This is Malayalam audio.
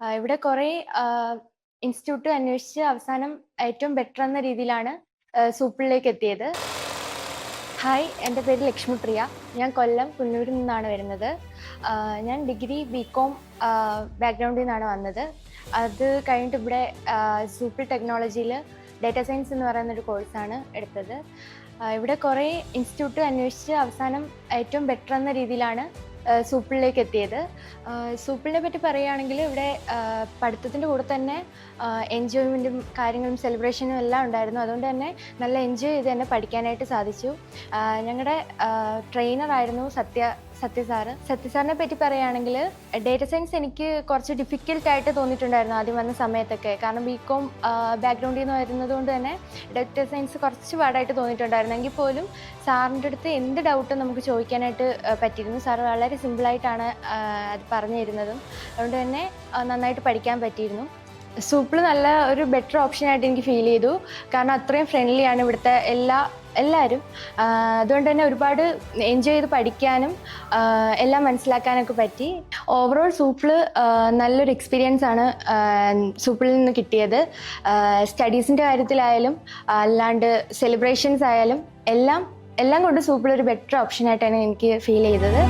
ഇവിടെ കുറേ ഇൻസ്റ്റിറ്റ്യൂട്ട് അന്വേഷിച്ച് അവസാനം ഏറ്റവും ബെറ്റർ എന്ന രീതിയിലാണ് സൂപ്പിളിലേക്ക് എത്തിയത്. ഹായ്, എൻ്റെ പേര് ലക്ഷ്മിപ്രിയ. ഞാൻ കൊല്ലം പുന്നൂരിൽ നിന്നാണ് വരുന്നത്. ഞാൻ ഡിഗ്രി ബികോം ബാക്ക്ഗ്രൗണ്ടിൽ നിന്നാണ് വന്നത്. അത് കഴിഞ്ഞിട്ട് ഇവിടെ സൂപ്പിൾ ടെക്നോളജിയിൽ ഡാറ്റ സയൻസ് എന്ന് പറയുന്നൊരു കോഴ്സാണ് എടുത്തത്. ഇവിടെ കുറേ ഇൻസ്റ്റിറ്റ്യൂട്ട് അന്വേഷിച്ച് അവസാനം ഏറ്റവും ബെറ്റർ എന്ന രീതിയിലാണ് സൂപ്പിളിലേക്ക് എത്തിയത്. സൂപ്പിളിനെ പറ്റി പറയുകയാണെങ്കിൽ ഇവിടെ പഠിത്തത്തിൻ്റെ കൂടെ തന്നെ എൻജോയ്മെൻറ്റും കാര്യങ്ങളും സെലിബ്രേഷനും എല്ലാം ഉണ്ടായിരുന്നു. അതുകൊണ്ട് തന്നെ നല്ല എൻജോയ് ചെയ്ത് തന്നെ പഠിക്കാനായിട്ട് സാധിച്ചു. ഞങ്ങളുടെ ട്രെയിനറായിരുന്നു സത്യ സാറിനെ പറ്റി പറയുകയാണെങ്കിൽ ഡേറ്റ സയൻസ് എനിക്ക് കുറച്ച് ഡിഫിക്കൽട്ടായിട്ട് തോന്നിയിട്ടുണ്ടായിരുന്നു ആദ്യം വന്ന സമയത്തൊക്കെ. കാരണം ബികോം ബാക്ക്ഗ്രൗണ്ടിൽ നിന്ന് വരുന്നത് കൊണ്ട് തന്നെ ഡേറ്റ സയൻസ് കുറച്ച് പാടായിട്ട് തോന്നിയിട്ടുണ്ടായിരുന്നു. എങ്കിൽ പോലും സാറിൻ്റെ അടുത്ത് എന്ത് ഡൗട്ടും നമുക്ക് ചോദിക്കാനായിട്ട് പറ്റിയിരുന്നു. സാർ വളരെ സിമ്പിളായിട്ടാണ് അത് പറഞ്ഞു തരുന്നതും. അതുകൊണ്ട് തന്നെ നന്നായിട്ട് പഠിക്കാൻ പറ്റിയിരുന്നു. സൂപ്പിൾ നല്ല ഒരു ബെറ്റർ ഓപ്ഷനായിട്ട് എനിക്ക് ഫീൽ ചെയ്തു. കാരണം അത്രയും ഫ്രണ്ട്ലിയാണ് ഇവിടുത്തെ എല്ലാവരും. അതുകൊണ്ട് തന്നെ ഒരുപാട് എൻജോയ് ചെയ്ത് പഠിക്കാനും എല്ലാം മനസ്സിലാക്കാനൊക്കെ പറ്റി. ഓവറോൾ സൂപ്പിൾ നല്ലൊരു എക്സ്പീരിയൻസ് ആണ് സൂപ്പിളിൽ നിന്ന് കിട്ടിയത്. സ്റ്റഡീസിൻ്റെ കാര്യത്തിലായാലും അല്ലാണ്ട് സെലിബ്രേഷൻസ് ആയാലും എല്ലാം കൊണ്ട് സൂപ്പിൾ ഒരു ബെറ്റർ ഓപ്ഷനായിട്ടാണ് എനിക്ക് ഫീൽ ചെയ്തത്.